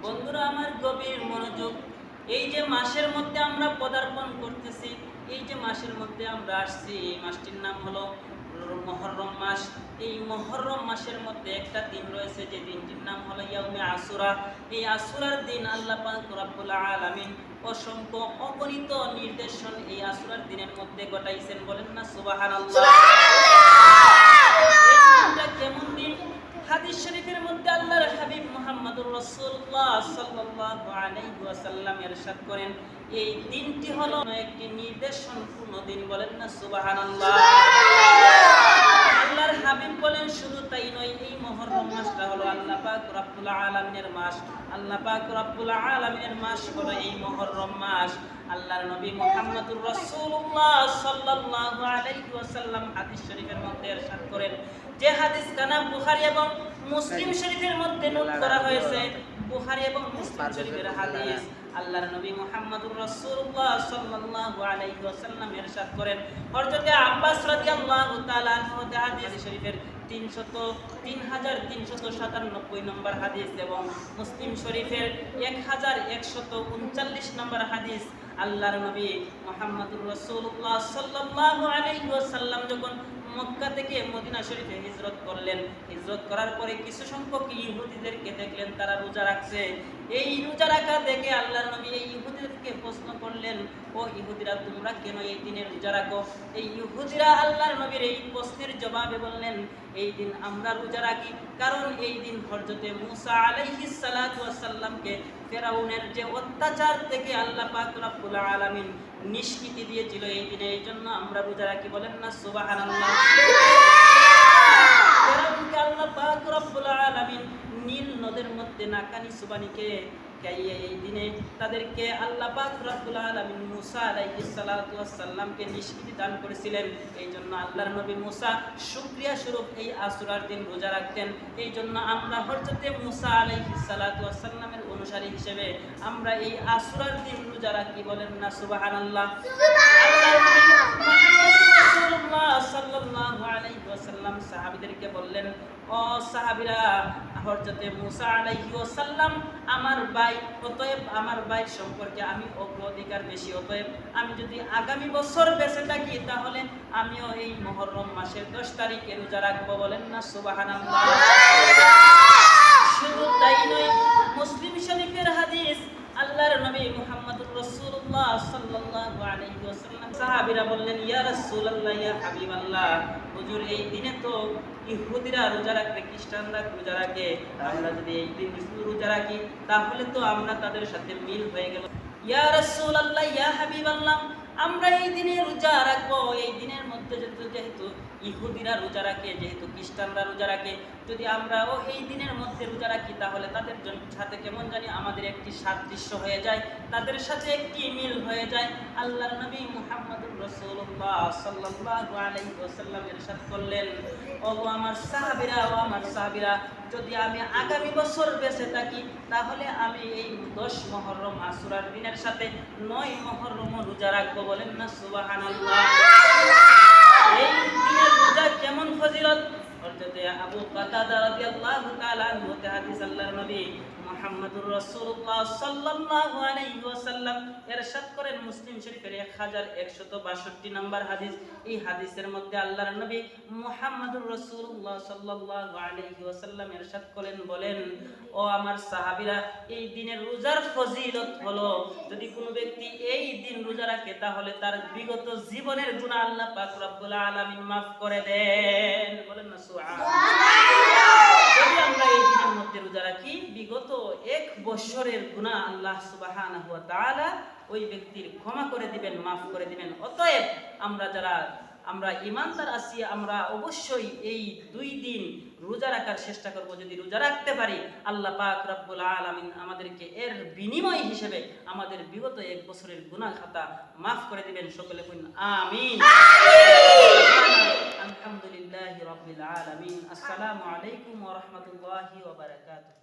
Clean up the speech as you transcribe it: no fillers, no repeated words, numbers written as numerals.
বন্ধুরা আমার গভীর মনোযোগ, এই যে মাসের মধ্যে আমরা পদার্পণ করতেছি, এই যে মাসের মধ্যে আমরা আসছি, এই মাসটির নাম হলো মুহররম মাস। এই মুহররম মাসের মধ্যে একটা দিন রয়েছে, যে দিনটির নাম হলো ইয়াউমে আশুরা। এই আশুরার দিন আল্লাহ পাক রব্বুল আলামিন অসংখ্য অগণিত নির্দেশন এই আশুরার দিনের মধ্যে ঘটাইছেন। বলেন না সুবহানাল্লাহ। এই দিনটা কেমন দিন? হাদিস শরীফের মধ্যে আল্লাহর হাবিব মুহাম্মদুর রাসূলুল্লাহ সাল্লাল্লাহু আলাইহি ওয়াসাল্লাম ইরশাদ করেন, এই দিনটি হলো একটি নির্দেশনপূর্ণ দিন। বলেন না সুবহানাল্লাহ। আল্লাহর হাবিব বলেন, শুধু তাই নয়, এই মুহররম মাসটা হলো আল্লাহ পাক রব্বুল আলামিনের মাস। আল্লাহ পাক রব্বুল আলামিনের মাস হলো এই মুহররম মাস। আল্লাহর নবী মুহাম্মদুর রাসূলুল্লাহ সাল্লাল্লাহু আলাইহি ওয়াসাল্লাম হাদিস শরীফের মধ্যে ইরশাদ করেন, যে হাদিস কানা বুখারী এবং মুসলিম শরীফের মধ্যে নোট করা হয়েছে। বুখারী এবং মুসলিম শরীফের হাদিস। আল্লাহর নবী মুহাম্মদুর রাসূলুল্লাহ সাল্লাল্লাহু আলাইহি ওয়াসাল্লাম ইরশাদ করেন, হযরত আব্বাস রাদিয়াল্লাহু তাআলা আনহু হাদিস শরীফের 3397 নম্বর হাদিস এবং মুসলিম শরীফের 1139 নম্বর হাদিস। আল্লাহর নবী মুহাম্মদুর রাসূলুল্লাহ সাল্লাল্লাহু আলাইহি ওয়াসাল্লাম যখন মক্কা থেকে মদিনা শরীফে হিজরত করলেন, হিজরত করার পরে কিছু সংখ্যক ইহুদিদেরকে দেখলেন তারা রোজা রাখছে। এই রোজা রাখা দেখে আল্লাহর নবী এই ইহুদিদেরকে প্রশ্ন করলেন, ও ইহুদিরা, তোমরা কেন এই দিনে রোজা রাখো? এই ইহুদিরা আল্লাহর নবীর এই প্রশ্নের জবাবে বললেন, এই দিন আমরা রোজা রাখি কারণ এই দিন হযরতে মূসা আলাইহিস সালাতু ওয়াস সালামকে ফিরআউনের যে অত্যাচার থেকে আল্লাহ পাক রব্বুল আলামিন নিষ্কৃতি দিয়েছিল, এই দিনে এই জন্য আমরা রোজা রাখি। বলেন না সুবহানাল্লাহ। ফিরআউনকে আল্লাহ পাক রব্বুল আলামিন নীল নদের মধ্যে নাকানি সুবানিকে এই দিনে তাদেরকে আল্লাহ পাক রব্বুল আলামিন মূসা আলাইহিস সালাতু ওয়াস সালামকে নিষ্কৃতি দান করেছিলেন। এই জন্য আল্লাহর নবী মূসা শুকরিয়া স্বরূপ এই আশুরার দিন রোজা রাখতেন। এই জন্য আমরা হযরতে মূসা আলাইহিস সালাতু ওয়াস সালামের অনুসারী হিসেবে আমরা এই আশুরার দিন রোজা রাখি। বলেন না সুবহানাল্লাহ। রাসূলুল্লাহ সাল্লাল্লাহু আলাইহি ওয়াসাল্লাম সাহাবীদেরকে বললেন, ও সাহাবীরা, হযরতে মূসা আলাইহি ওয়াসাল্লাম আমার ভাই, অতএব আমার ভাই সম্পর্কে আমি অগ্রাধিকার বেশি। অতএব আমি যদি আগামী বছর বেঁচে থাকি তাহলে আমিও এই মুহররম মাসের 10 তারিখে রোজা রাখবো। বলেন না সুবহানাল্লাহ। শুধু তাই নয়, মুসলিম শরীফের হাদিস, আল্লাহর নবী মুহাম্মদুর রাসূলুল্লাহ সাল্লাল্লাহু আলাইহি ওয়াসাল্লাম সাহাবীরা বললেন, ইয়া রাসূলুল্লাহ, ইয়া হাবিবাল্লাহ, হুজুর এই দিনে তো ইহুদিরা রোজা রাখে, খ্রিস্টানরা রোজা রাখে, আমরা যদি এই দিন রোজা রাখি তাহলে তো আমরা তাদের সাথে মিল হয়ে গেল। ইয়া রাসূলুল্লাহ, ইয়া হাবিবাল্লাহ, আমরা এই দিনে রোজা রাখবো। এই দিনের মধ্যে যেহেতু ইহুদিরা রোজা রাখে, যেহেতু খ্রিস্টানরা রোজা রাখে, যদি আমরাও এই দিনের মধ্যে রোজা রাখি তাহলে তাদের সাথে কেমন জানি আমাদের একটি সাদৃশ্য হয়ে যায়, তাদের সাথে একটি মিল হয়ে যায়। আল্লাহর নবী মুহাম্মদুর রাসূলুল্লাহ সাল্লাল্লাহু আলাইহি ওয়াসাল্লাম ইরশাদ করলেন, ও আমার সাহাবীরা, ও আমার সাহাবীরা, যদি আমি আগামী বছর বেঁচে থাকি তাহলে আমি এই 10 মুহররম আশুরার দিনের সাথে 9 মুহররম রোজা রাখবো। বলেন না সুবহানাল্লাহ। এই দিনের রোজা কেমন ফজিলত! হযরত আবু কাতাদা রাদিয়াল্লাহু তাআলা আনহু হাদিস, আল্লাহর নবী মুহাম্মদুর রাসূলুল্লাহ সাল্লাল্লাহু আলাইহি ওয়াসাল্লাম ইরশাদ করেন, মুসলিম শরীফের 1162 নম্বর হাদিস। এই হাদিসের মধ্যে আল্লাহর নবী মুহাম্মদুর রাসূলুল্লাহ সাল্লাল্লাহু আলাইহি ওয়াসাল্লাম ইরশাদ করেন, বলেন, ও আমার সাহাবীরা, এই দিনের রোজার ফজিলত হলো, যদি কোনো ব্যক্তি এই দিন রোজা রাখে তাহলে তার বিগত জীবনের গুনাহ আল্লাহ পাক রব্বুল আলামিন maaf করে দেন। বলেন না সুবহানাল্লাহ। যদি আমরা এই দিনের মধ্যে রোজা রাখি, বিগত 1 বছরের গুনাহ আল্লাহ সুবহানাহু ওয়া তাআলা ওই ব্যক্তির ক্ষমা করে দিবেন, maaf করে দিবেন। অতএব আমরা ঈমানদার আছি, আমরা অবশ্যই এই 2 দিন রোজা রাখার চেষ্টা করব। যদি রোজা রাখতে পারি, আল্লাহ পাক রব্বুল আলামিন আমাদেরকে এর বিনিময় হিসেবে আমাদের বিগত 1 বছরের গুনাহ খাতা maaf করে দিবেন। সকলে বলুন আমিন। আলহামদুলিল্লাহি রাব্বিল আলামিন। আসসালামু আলাইকুম ওয়া রাহমাতুল্লাহি ওয়া বারাকাতুহু।